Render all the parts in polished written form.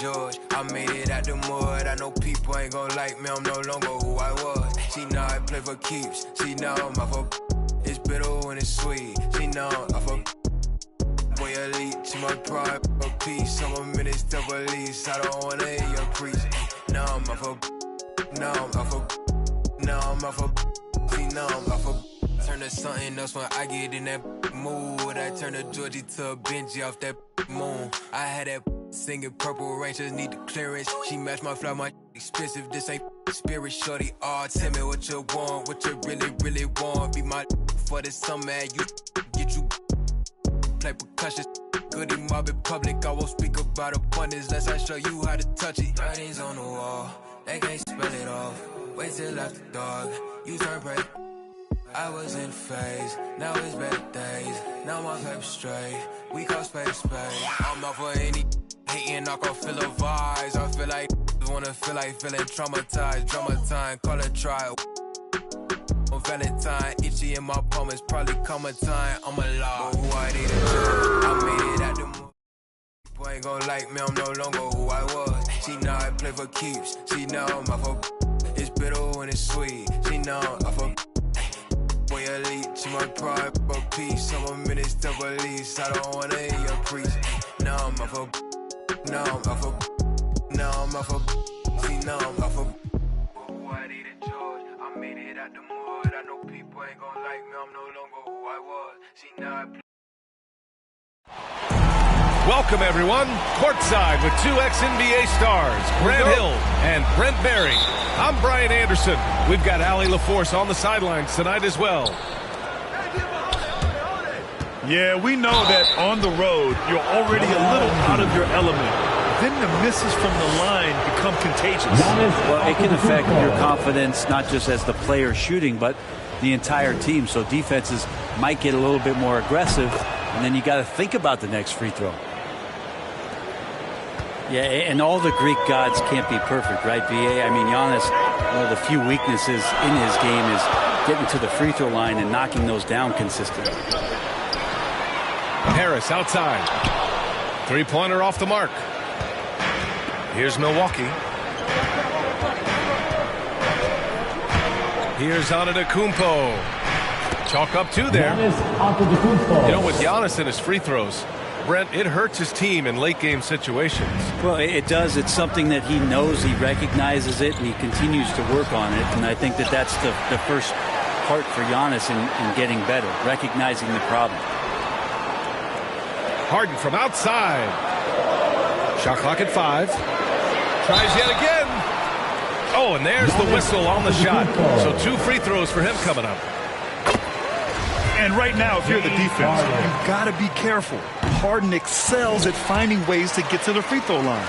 George, I made it out the mud. I know people ain't gon' like me, I'm no longer who I was. She know I play for keeps. She know I'm off of. It's bitter when it's sweet. She know I'm off of. Boy, elite to my pride, a piece. I'm a minister of police. I don't wanna hear your preach. Now I'm off of. Now I'm off of. Now I'm off of. She know I'm off of. Turn to something else when I get in that mood. I turn to Georgie to a Benji off that moon. I had that singing Purple Rangers, need the clearance. She match my flow, my expensive. This ain't spirit, shorty. Oh, tell me what you want, what you really, really want. Be my for the summer, you get you play percussion. Goody mob in public, I won't speak about abundance unless I show you how to touch it. Writings on the wall, they can't spell it off. Wait till after dark, you turn break. I was in phase, now it's better days. Now my paper straight, we call space. I'm out for any hating, I can feel the vibes. I feel like wanna feel like feeling traumatized. Drama time, call it trial. On Valentine, itchy in my palm, it's probably coming time. I'm alive, but who I need to judge. I made it out the moon. People ain't gon' like me, I'm no longer who I was. She know I play for keeps. She know I'm off of. It's bitter when it's sweet. She know I'm off of. Boy, elite to my pride, a piece. I'm a minister of police. I don't wanna hear your preach. Now I'm off of. Now I'm off of. Now I'm off of. See, now I'm off of. Who I needed George, I made it out the mud. I know people ain't gon' like me, I'm no longer who I was. See, now I Welcome, everyone. Courtside with two ex-NBA stars, Grant Hill and Brent Barry. I'm Brian Anderson. We've got Allie LaForce on the sidelines tonight as well. Yeah, we know that on the road, you're already a little out of your element. Then the misses from the line become contagious. Well, it can affect your confidence, not just as the player shooting, but the entire team. So defenses might get a little bit more aggressive, and then you got to think about the next free throw. Yeah, and all the Greek gods can't be perfect, right, B.A.? I mean, Giannis, one of the few weaknesses in his game is getting to the free throw line and knocking those down consistently. Harris outside. Three-pointer off the mark. Here's Milwaukee. Here's Antetokounmpo. Chalk up two there. You know, with Giannis and his free throws, Brent, it hurts his team in late-game situations. Well, it does. It's something that he knows, he recognizes it, and he continues to work on it. And I think that that's the first part for Giannis in getting better, recognizing the problem. Harden from outside. Shot clock at 5. Tries yet again. Oh, and there's the whistle on the shot. So 2 free throws for him coming up. And right now, if you're the defense, you've got to be careful. Harden excels at finding ways to get to the free throw line.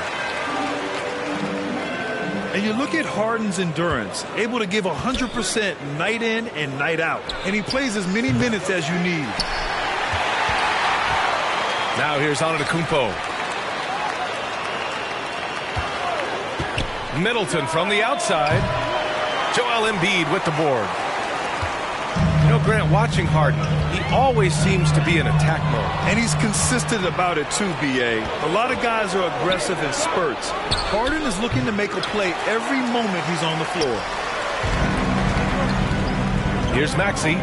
And you look at Harden's endurance, able to give 100% night in and night out. And he plays as many minutes as you need. Now here's Antetokounmpo. Middleton from the outside. Joel Embiid with the board. You know, Grant, watching Harden, he always seems to be in attack mode. And he's consistent about it too, B.A. A lot of guys are aggressive in spurts. Harden is looking to make a play every moment he's on the floor. Here's Maxey.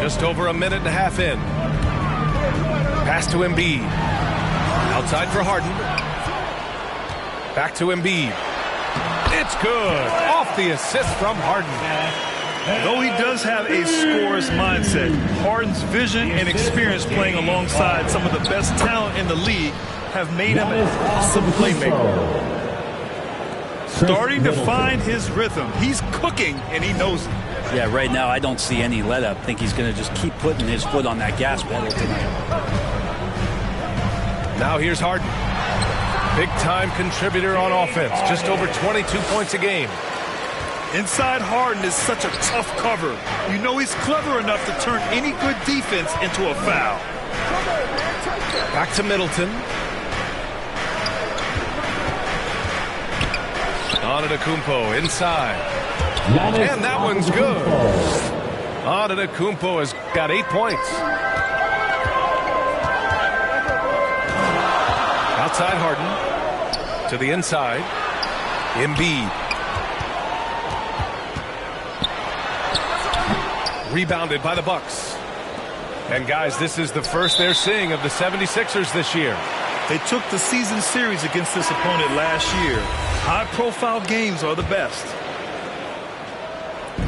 Just over a minute and a half in. Pass to Embiid. Outside for Harden. Back to Embiid. It's good. Off the assist from Harden. Though he does have a scorer's mindset, Harden's vision and experience playing alongside some of the best talent in the league have made him an awesome playmaker. Starting to find his rhythm. He's cooking, and he knows it. Yeah, right now I don't see any let-up. I think he's going to just keep putting his foot on that gas pedal tonight. Now here's Harden. Big-time contributor on offense. Just over 22 points a game. Inside Harden is such a tough cover. You know he's clever enough to turn any good defense into a foul. Back to Middleton. Antetokounmpo inside. And that one's good. Antetokounmpo has got 8 points. Outside Harden. To the inside. Embiid. Rebounded by the Bucks. And guys, this is the first they're seeing of the 76ers this year. They took the season series against this opponent last year. High-profile games are the best.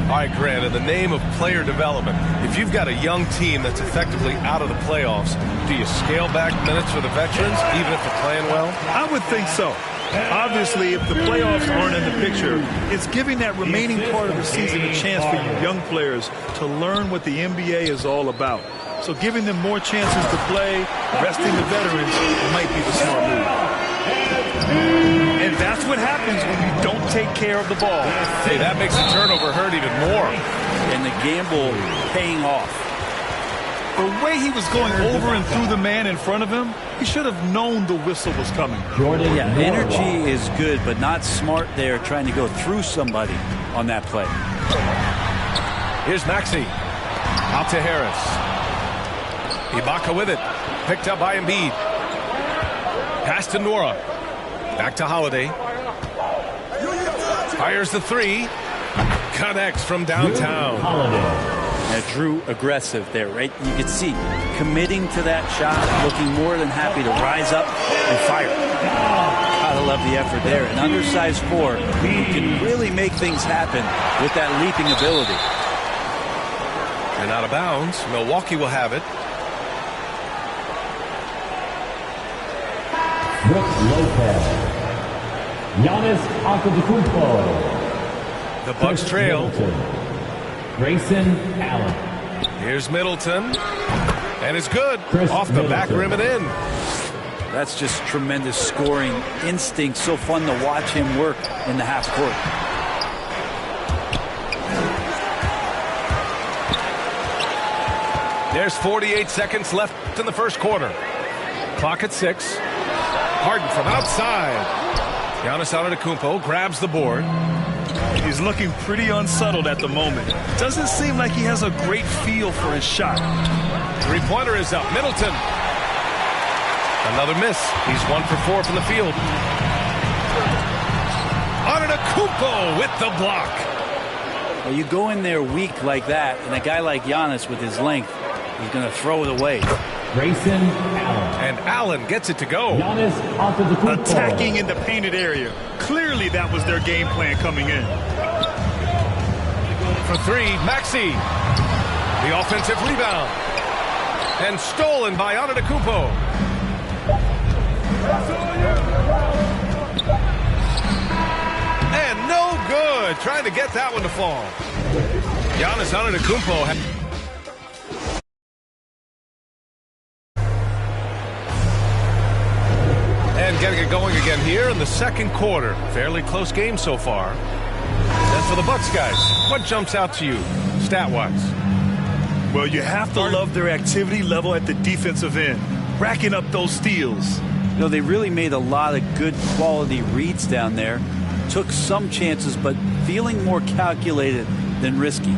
All right, Grant, in the name of player development, if you've got a young team that's effectively out of the playoffs, do you scale back minutes for the veterans, even if they're playing well? I would think so. Obviously, if the playoffs aren't in the picture, it's giving that remaining part of the season a chance for you young players to learn what the NBA is all about. So giving them more chances to play, resting the veterans, might be the smart move. And that's what happens when you don't take care of the ball. Hey, that makes the turnover hurt even more. And the gamble paying off. The way he was going over and through the man in front of him, he should have known the whistle was coming. Yeah, energy is good, but not smart there trying to go through somebody on that play. Here's Maxey. Out to Harris. Ibaka with it. Picked up by Embiid. Pass to Nora. Back to Holiday. Fires the three. Connects from downtown. Now, Drew aggressive there, right? You could see committing to that shot, looking more than happy to rise up and fire. Gotta love the effort there. An undersized four who can really make things happen with that leaping ability. And out of bounds. Milwaukee will have it. Brooks Lopez. Giannis Antetokounmpo. The Bucks trail. Middleton. Grayson Allen. Here's Middleton. And it's good. Chris Off the back Middleton. rim and in. That's just tremendous scoring instinct. So fun to watch him work in the half court. There's 48 seconds left in the first quarter. Clock at 6. Harden from outside. Giannis Antetokounmpo grabs the board. He's looking pretty unsettled at the moment. Doesn't seem like he has a great feel for his shot. Three-pointer is up. Middleton. Another miss. He's 1 for 4 from the field. Antetokounmpo with the block. Well, you go in there weak like that, and a guy like Giannis with his length, he's going to throw it away. Grayson Allen. And Allen gets it to go. Giannis Antetokounmpo. Attacking in the painted area. Clearly that was their game plan coming in. For three, Maxey. The offensive rebound. And stolen by Antetokounmpo. And no good. Trying to get that one to fall. Giannis Antetokounmpo. And getting it going again here in the second quarter. Fairly close game so far. And for the Bucks guys, what jumps out to you, stat-wise? Well, you have to love their activity level at the defensive end. Racking up those steals. You know, they really made a lot of good quality reads down there. Took some chances, but feeling more calculated than risky.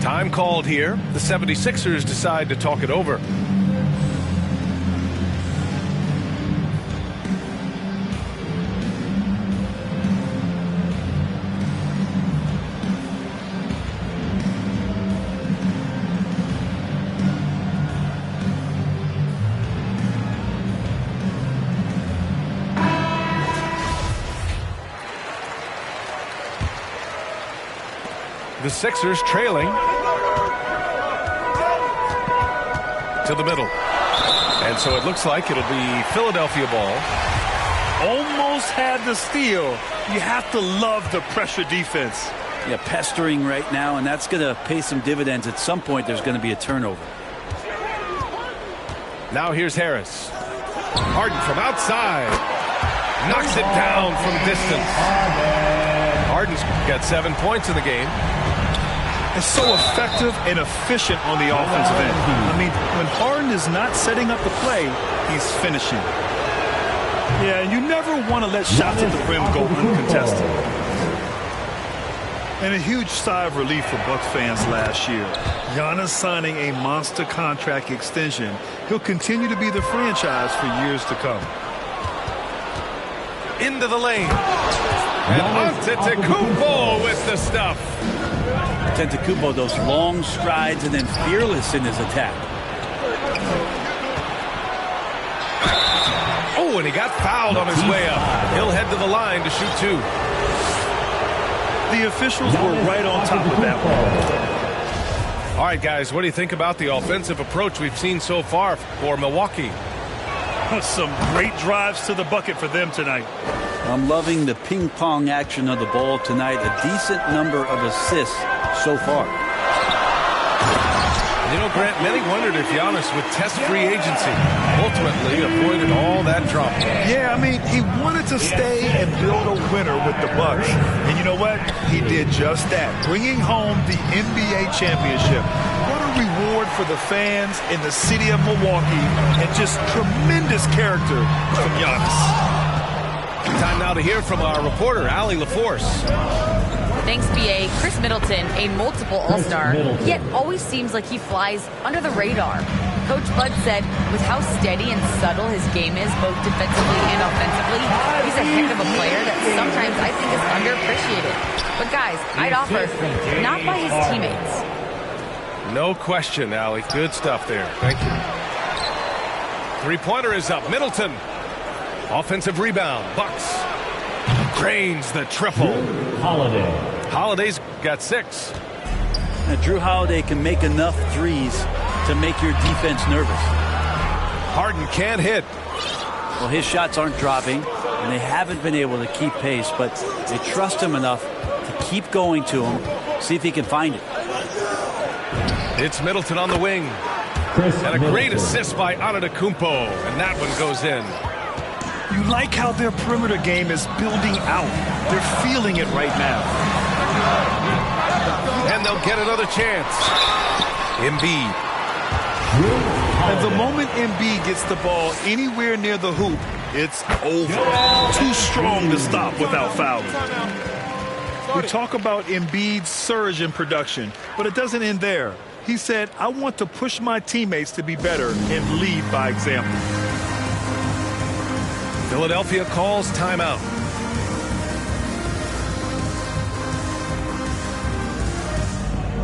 Time called here. The 76ers decide to talk it over. The Sixers trailing to the middle. And so it looks like it'll be Philadelphia ball. Almost had the steal. You have to love the pressure defense. Yeah, pestering right now, and that's going to pay some dividends. At some point, there's going to be a turnover. Now here's Harris. Harden from outside. Knocks it down from distance. Harden's got 7 points in the game. It's so effective and efficient on the offensive end. I mean, when Harden is not setting up the play, he's finishing. Yeah, you never want to let shots at the rim go uncontested. And a huge sigh of relief for Bucks fans last year. Giannis signing a monster contract extension. He'll continue to be the franchise for years to come. Into the lane. And Antetokounmpo with the stuff. Antetokounmpo, those long strides and then fearless in his attack. Oh, and he got fouled on his way up. He'll head to the line to shoot two. The officials were right on top of that one. All right, guys, what do you think about the offensive approach we've seen so far for Milwaukee? Some great drives to the bucket for them tonight. I'm loving the ping-pong action of the ball tonight. A decent number of assists so far. You know, Grant, many wondered if Giannis would test free agency. Ultimately, avoided all that drama. Yeah, I mean, he wanted to stay and build a winner with the Bucks. And you know what? He did just that, bringing home the NBA championship. What a reward for the fans in the city of Milwaukee, and just tremendous character from Giannis. Time now to hear from our reporter, Allie LaForce. Thanks, B.A. Chris Middleton, a multiple All-Star, yet always seems like he flies under the radar. Coach Bud said with how steady and subtle his game is, both defensively and offensively, he's a heck of a player that sometimes I think is underappreciated. But guys, I'd offer not by his teammates. No question, Allie. Good stuff there. Thank you. Three-pointer is up. Middleton. Offensive rebound. Bucks. Cranes the triple. Holiday's got 6. Now, Drew Holiday can make enough threes to make your defense nervous. Harden can't hit. Well, his shots aren't dropping, and they haven't been able to keep pace, but they trust him enough to keep going to him, see if he can find it. It's Middleton on the wing. And a great assist by Antetokounmpo, and that one goes in. You like how their perimeter game is building out. They're feeling it right now. And they'll get another chance. Embiid. And the moment Embiid gets the ball anywhere near the hoop, it's over. Too strong to stop without fouling. We talk about Embiid's surge in production, but it doesn't end there. He said, I want to push my teammates to be better and lead by example. Philadelphia calls timeout.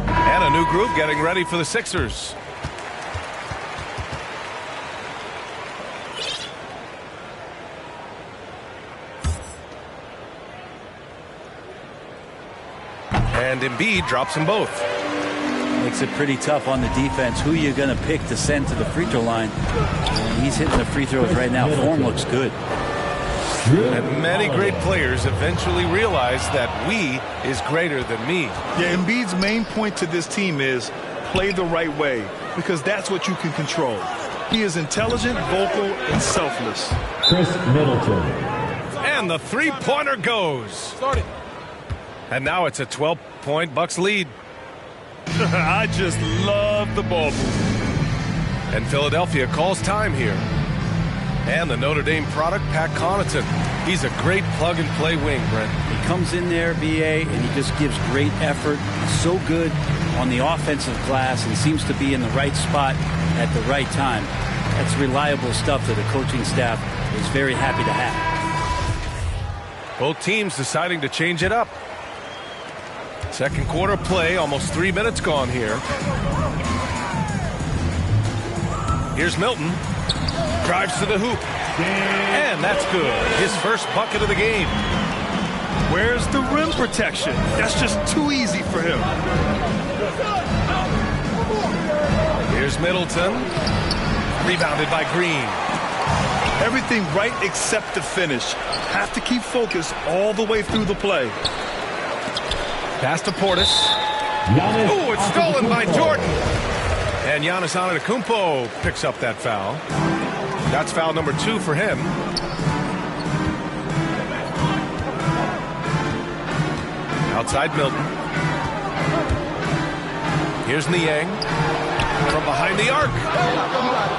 And a new group getting ready for the Sixers. And Embiid drops them both. Makes it pretty tough on the defense. Who you're going to pick to send to the free throw line. And he's hitting the free throws right now. Form looks good. And many great players eventually realize that we is greater than me. Yeah, Embiid's main point to this team is play the right way, because that's what you can control. He is intelligent, vocal, and selfless. Chris Middleton. And the three-pointer goes. And now it's a 12-point Bucks lead. I just love the ball move. And Philadelphia calls time here. And the Notre Dame product, Pat Connaughton. He's a great plug-and-play wing, Brent. He comes in there, B.A., and he just gives great effort. He's so good on the offensive glass and seems to be in the right spot at the right time. That's reliable stuff that the coaching staff is very happy to have. Both teams deciding to change it up. Second quarter play, almost 3 minutes gone here. Here's Milton. Drives to the hoop. And that's good. His first bucket of the game. Where's the rim protection? That's just too easy for him. Here's Middleton. Rebounded by Green. Everything right except the finish. Have to keep focused all the way through the play. Pass to Portis. Oh, it's stolen by Jordan. And Giannis Antetokounmpo picks up that foul. That's foul number 2 for him. Outside Milton. Here's Niang. From behind the arc.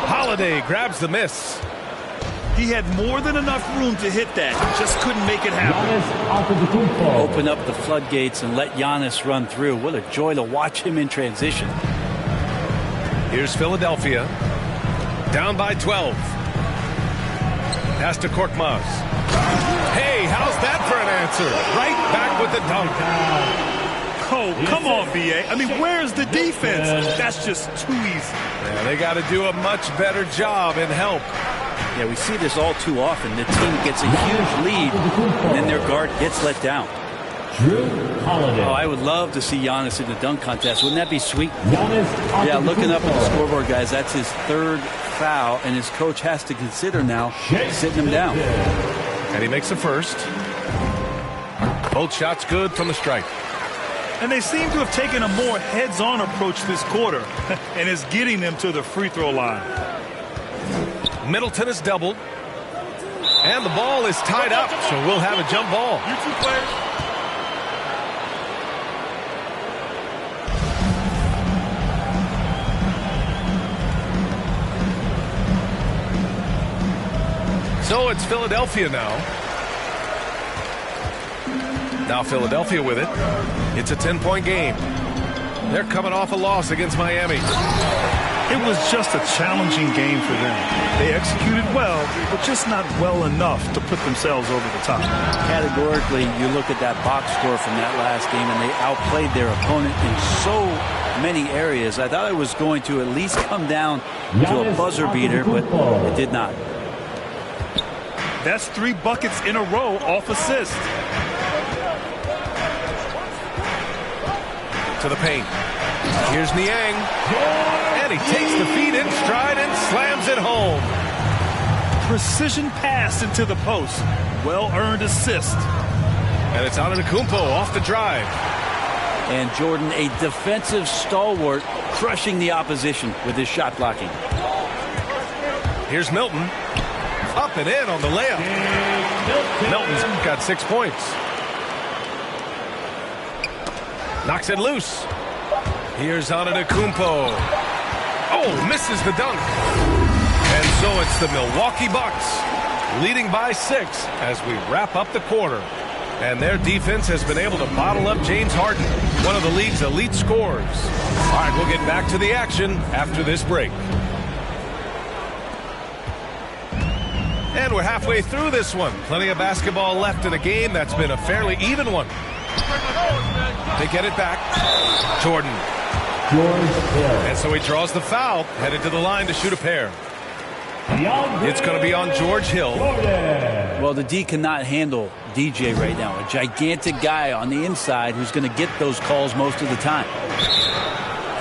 Holiday grabs the miss. He had more than enough room to hit that. Just couldn't make it happen. Open up the floodgates and let Giannis run through. What a joy to watch him in transition. Here's Philadelphia. Down by 12. Pass to Korkmaz. Hey, how's that for an answer? Right back with the dunk. Oh, come on, B.A. I mean, where's the defense? That's just too easy. Yeah, they got to do a much better job in help. Yeah, we see this all too often. The team gets a huge lead, and then their guard gets let down. Drew Holiday. Oh, I would love to see Giannis in the dunk contest. Wouldn't that be sweet? Yeah, looking up at the scoreboard, guys, that's his third foul, and his coach has to consider now sitting him down. And he makes the first. Both shots good from the stripe. And they seem to have taken a more heads-on approach this quarter, and it's getting them to the free throw line. Middleton is doubled. And the ball is tied up, so we'll have a jump ball. You two players. So it's Philadelphia now. Now Philadelphia with it. It's a 10-point game. They're coming off a loss against Miami. It was just a challenging game for them. They executed well, but just not well enough to put themselves over the top. Categorically, you look at that box score from that last game, and they outplayed their opponent in so many areas. I thought it was going to at least come down to a buzzer beater, but it did not. That's 3 buckets in a row off assist. To the paint. Here's Niang. And he takes the feet in stride and slams it home. Precision pass into the post. Well-earned assist. And it's Antetokounmpo off the drive. And Jordan, a defensive stalwart, crushing the opposition with his shot blocking. Here's Milton. Up and in on the layup. Milton's got 6 points. Knocks it loose. Here's Antetokounmpo. Oh, misses the dunk. And so it's the Milwaukee Bucks leading by 6 as we wrap up the quarter. And their defense has been able to bottle up James Harden, one of the league's elite scorers. All right, we'll get back to the action after this break. And we're halfway through this one. Plenty of basketball left in a game that's been a fairly even one. They get it back. Jordan. And so he draws the foul, headed to the line to shoot a pair. It's going to be on George Hill. Well, the D cannot handle DJ right now. A gigantic guy on the inside who's going to get those calls most of the time.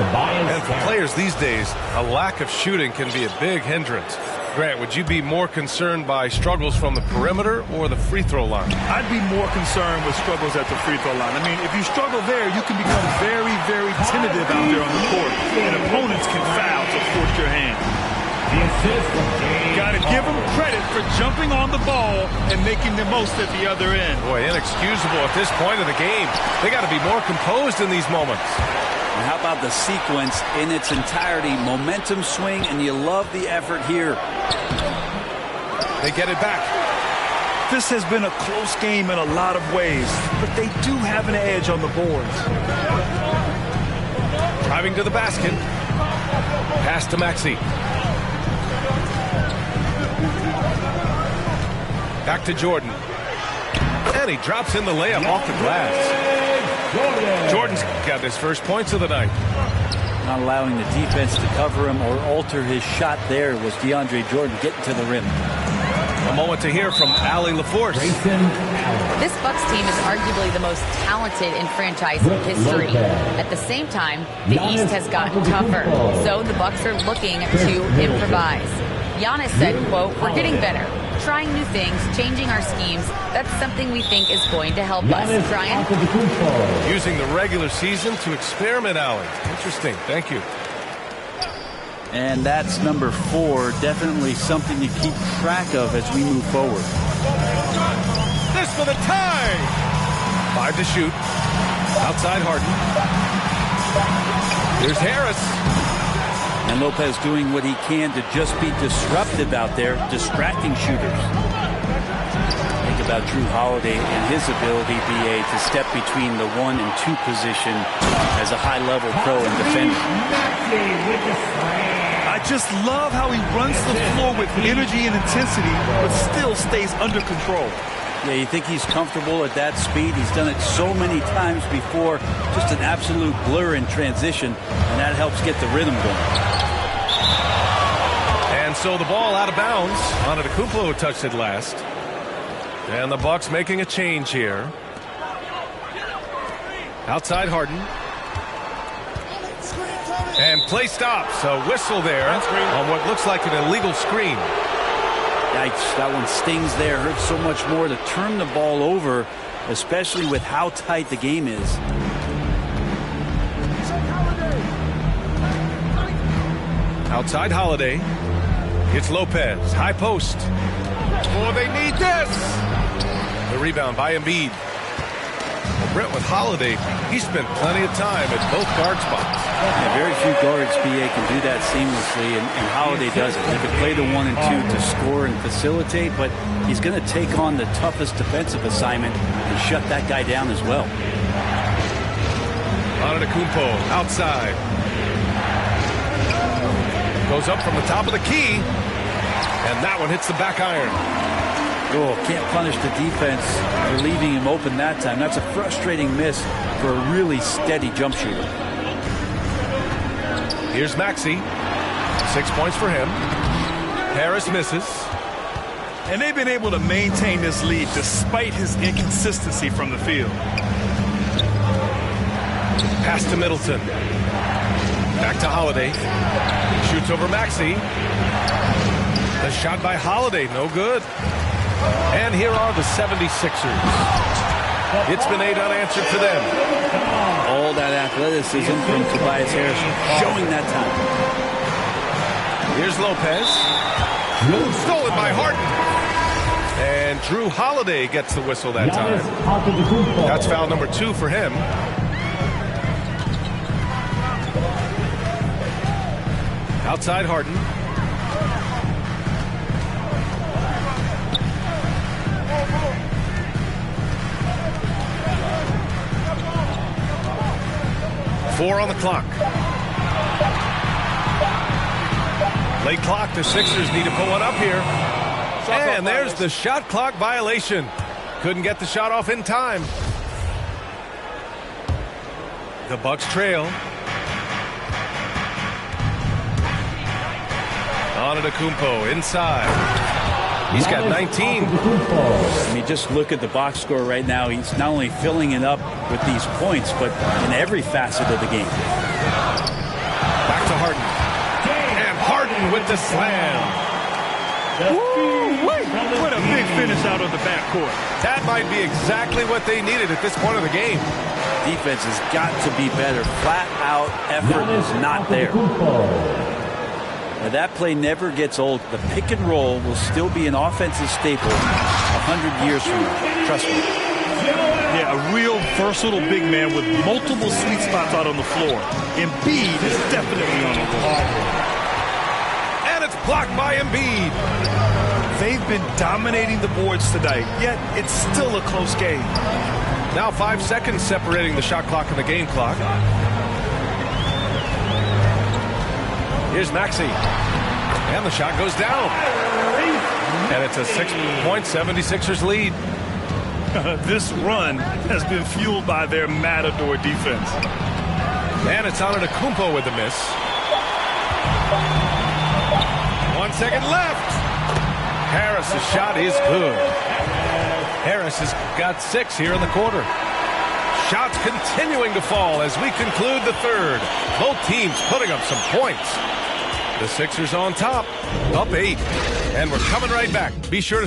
And for players these days, a lack of shooting can be a big hindrance. Grant, would you be more concerned by struggles from the perimeter or the free throw line? I'd be more concerned with struggles at the free throw line. I mean, if you struggle there, you can become very, very tentative out there on the court. And opponents can foul to force your hand. Got to give them credit for jumping on the ball and making the most at the other end. Boy, inexcusable at this point of the game. They got to be more composed in these moments. And how about the sequence in its entirety? Momentum swing, and you love the effort here. They get it back. This has been a close game in a lot of ways, but they do have an edge on the boards. Driving to the basket. Pass to Maxey. Back to Jordan. And he drops in the layup off the glass. Jordan's got his first points of the night. Not allowing the defense to cover him or alter his shot there was DeAndre Jordan getting to the rim. A moment to hear from Allie LaForce. This Bucks team is arguably the most talented in franchise history. At the same time, the East has gotten tougher, so the Bucks are looking to improvise. Giannis said, quote, "We're getting better, trying new things, changing our schemes. That's something we think is going to help us." Brian? Using the regular season to experiment, Allie. Interesting. Thank you. And that's number 4. Definitely something to keep track of as we move forward. This for the tie. 5 to shoot. Outside Harden. Here's Harris. And Lopez doing what he can to just be disruptive out there, distracting shooters. Think about Drew Holiday and his ability, BA, to step between the 1 and 2 position as a high-level pro and defender. I just love how he runs the floor with energy and intensity, but still stays under control. Yeah, you think he's comfortable at that speed. He's done it so many times before. Just an absolute blur in transition, and that helps get the rhythm going. And so the ball out of bounds. Antetokounmpo touched it last. And the Bucks making a change here. Outside Harden. And play stops. A whistle there on what looks like an illegal screen. Yikes, that one stings there. Hurts so much more to turn the ball over, especially with how tight the game is. Outside Holiday. It's Lopez. High post. Oh, they need this. The rebound by Embiid. Well, Brett, with Holiday, he spent plenty of time at both guard spots. Yeah, very few guards, BA, can do that seamlessly, and Holiday does it. He can play the 1 and 2 to score and facilitate, but he's going to take on the toughest defensive assignment and shut that guy down as well. Antetokounmpo outside. Goes up from the top of the key, and that one hits the back iron. Oh, can't punish the defense for leaving him open that time. That's a frustrating miss for a really steady jump shooter. Here's Maxey. 6 points for him. Harris misses. And they've been able to maintain this lead despite his inconsistency from the field. Pass to Middleton. Back to Holiday. Shoots over Maxey. The shot by Holiday, no good. And here are the 76ers. It's been 8 unanswered for them. All that athleticism from Tobias Harris showing that time. Here's Lopez. Stolen by Harden. And Drew Holiday gets the whistle that time. That's foul number 2 for him. Outside Harden. Four on the clock. Late clock. The Sixers need to put one up here. And there's the shot clock violation. Couldn't get the shot off in time. The Bucks trail. Antetokounmpo inside. He's got 19. I mean, just look at the box score right now. He's not only filling it up with these points, but in every facet of the game. Back to Harden. And Harden with the slam. What a big finish out of the backcourt. That might be exactly what they needed at this point of the game. Defense has got to be better. Flat out effort is not there. Now, that play never gets old. The pick and roll will still be an offensive staple 100 years from now. Trust me. Yeah, a real versatile big man with multiple sweet spots out on the floor. Embiid is definitely on the ball. And it's blocked by Embiid. They've been dominating the boards tonight, yet it's still a close game. Now 5 seconds separating the shot clock and the game clock. Here's Maxey. And the shot goes down. And it's a 6-point 76ers lead. This run has been fueled by their Matador defense. And it's Antetokounmpo with the miss. 1 second left. Harris' shot is good. Harris has got 6 here in the quarter. Shots continuing to fall as we conclude the third. Both teams putting up some points. The Sixers on top, up 8. And we're coming right back. Be sure to...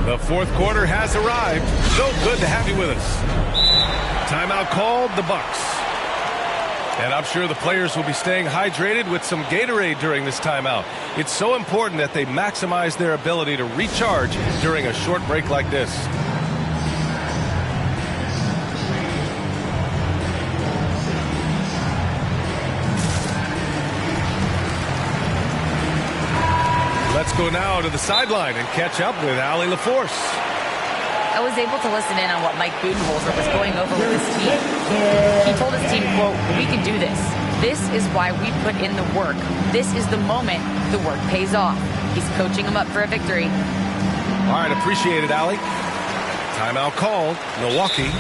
The fourth quarter has arrived. So good to have you with us. Timeout called, the Bucks. And I'm sure the players will be staying hydrated with some Gatorade during this timeout. It's so important that they maximize their ability to recharge during a short break like this. Let's go now to the sideline and catch up with Allie LaForce. I was able to listen in on what Mike Budenholzer was going over with his team. He told his team, quote, "We can do this. This is why we put in the work. This is the moment the work pays off." He's coaching them up for a victory. All right, appreciate it, Allie. Timeout called. Milwaukee.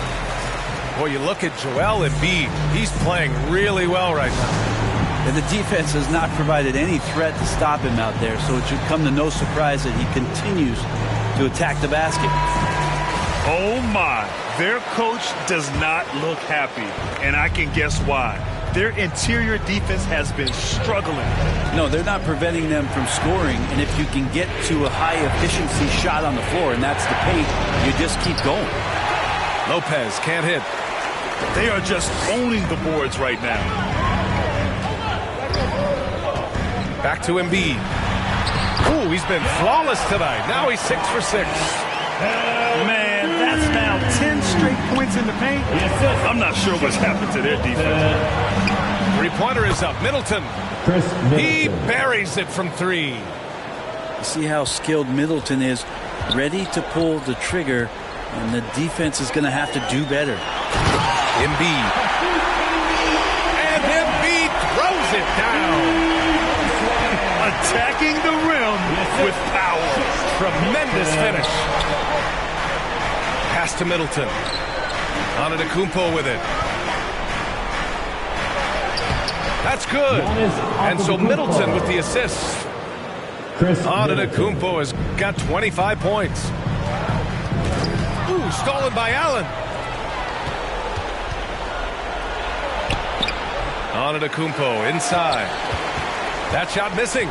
Boy, you look at Joel Embiid. He's playing really well right now. And the defense has not provided any threat to stop him out there, so it should come to no surprise that he continues to attack the basket. Oh, my. Their coach does not look happy, and I can guess why. Their interior defense has been struggling. No, they're not preventing them from scoring, and if you can get to a high-efficiency shot on the floor, and that's the paint, you just keep going. Lopez can't hit. They are just owning the boards right now. Back to Embiid. Ooh, he's been flawless tonight. Now he's 6 for 6. Man, that's now 10 straight points in the paint. I'm not sure what's happened to their defense. Three-pointer is up. Middleton. He buries it from 3. You see how skilled Middleton is, ready to pull the trigger, and the defense is going to have to do better. Embiid. And Embiid throws it down. Attacking the rim with power. Tremendous finish. Pass to Middleton. Antetokounmpo with it. That's good. And so Middleton with the assist. Antetokounmpo has got 25 points. Ooh, stolen by Allen. Antetokounmpo inside. That shot missing.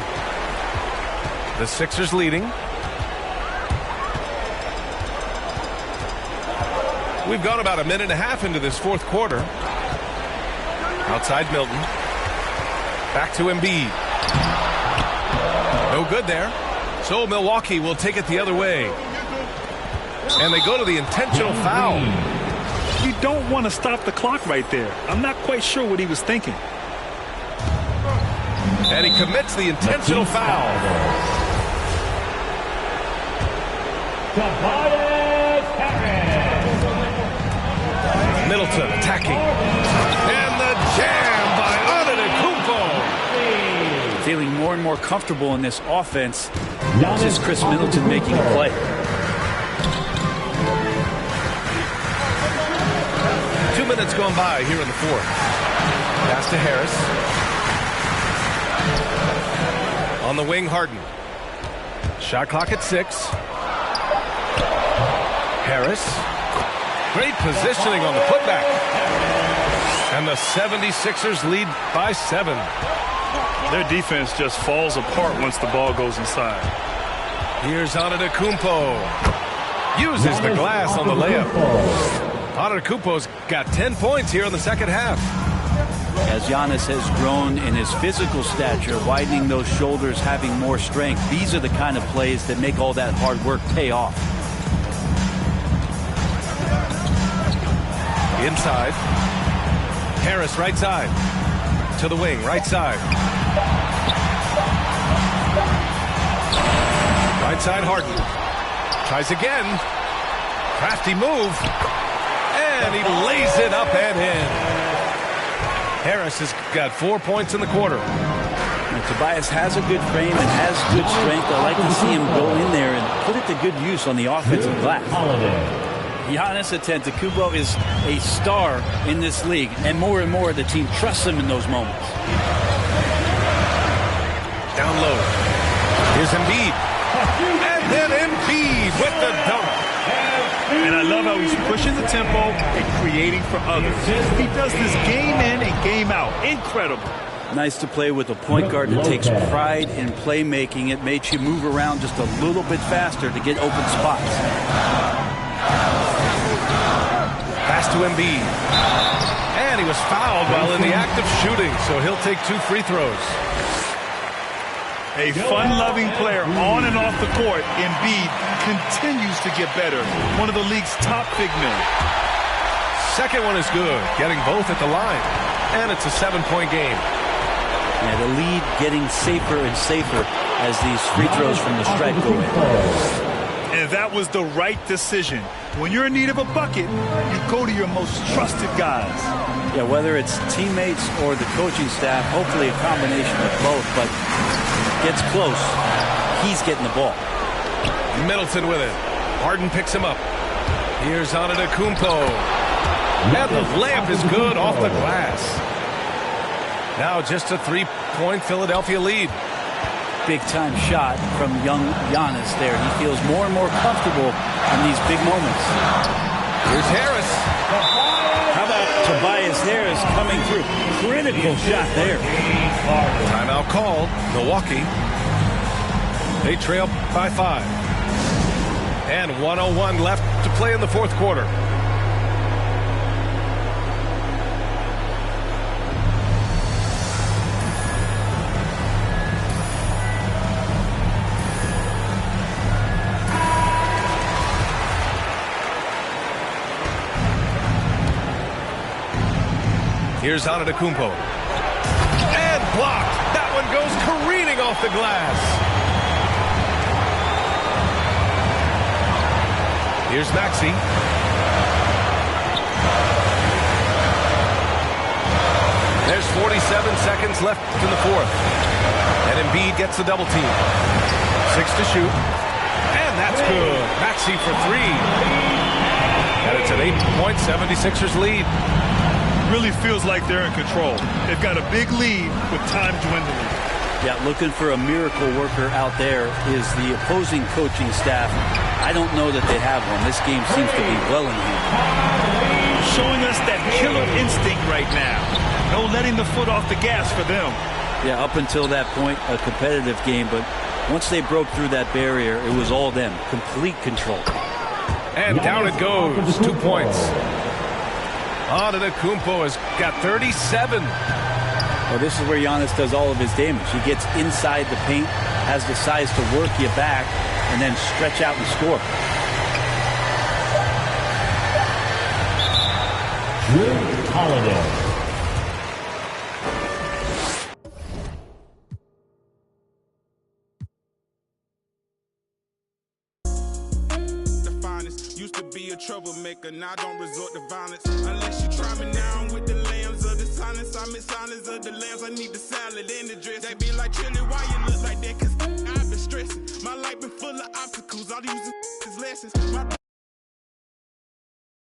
The Sixers leading. We've gone about a minute and a half into this fourth quarter. Outside Milton. Back to Embiid. No good there. So Milwaukee will take it the other way. And they go to the intentional foul. You don't want to stop the clock right there. I'm not quite sure what he was thinking. And he commits the intentional foul. Middleton attacking. And the jam by Antetokounmpo. Feeling more and more comfortable in this offense. This is Chris Middleton making a play. Minutes gone by here in the fourth. Pass to Harris. On the wing, Harden. Shot clock at 6. Harris. Great positioning on the putback. And the 76ers lead by 7. Their defense just falls apart once the ball goes inside. Here's Antetokounmpo. Uses the glass on the layup. Antetokounmpo's got 10 points here in the second half. As Giannis has grown in his physical stature, widening those shoulders, having more strength, these are the kind of plays that make all that hard work pay off. Inside. Harris right side. To the wing, right side. Right side, Harden. Tries again. Crafty move. And he lays it up and in. Harris has got 4 points in the quarter. And Tobias has a good frame and has good strength. I like to see him go in there and put it to good use on the offensive glass. Giannis Antetokounmpo is a star in this league, and more the team trusts him in those moments. Down low. Here's Embiid. And then Embiid with the dunk. And I love how he's pushing the tempo and creating for others. He does this game in and game out. Incredible. Nice to play with a point guard that takes pride in playmaking. It makes you move around just a little bit faster to get open spots. Pass to Embiid. And he was fouled while in the act of shooting, so he'll take 2 free throws. A fun-loving player on and off the court, Embiid continues to get better. One of the league's top big men. Second one is good, getting both at the line. And it's a 7-point game. Yeah, the lead getting safer and safer as these free throws from the stripe go in. And that was the right decision. When you're in need of a bucket, you go to your most trusted guys. Yeah, whether it's teammates or the coaching staff, hopefully a combination of both, but gets close. He's getting the ball. Middleton with it. Harden picks him up. Here's Antetokounmpo. And the layup is good off the glass. Now just a 3-point Philadelphia lead. Big-time shot from young Giannis there. He feels more and more comfortable in these big moments. Here's Harris. How about Tobias Harris coming through? Critical shot there. Timeout called. Milwaukee. They trail by 5. And 1:01 left to play in the fourth quarter. Here's Antetokounmpo. And blocked. That one goes careening off the glass. Here's Maxey. There's 47 seconds left in the fourth. And Embiid gets the double team. 6 to shoot. And that's good. Maxey for 3. And it's an 8-point 76ers lead. Really feels like they're in control. They've got a big lead with time dwindling. Yeah, looking for a miracle worker out there is the opposing coaching staff. I don't know that they have one. This game seems to be well in hand. Showing us that killer instinct right now. No letting the foot off the gas for them. Yeah, up until that point, a competitive game, but once they broke through that barrier, it was all them. Complete control. And down it goes. 2 points. Antetokounmpo has got 37. Well, this is where Giannis does all of his damage. He gets inside the paint, has the size to work you back, and then stretch out and score. Jrue Holiday. Troublemaker, now don't resort to violence unless you try me now. I'm with the lambs of the silence. I'm in silence of the lambs. I need the salad and the dress. They be like, Chili, why you look like that? Cause I've been stressing. My life been full of obstacles. All these lessons. My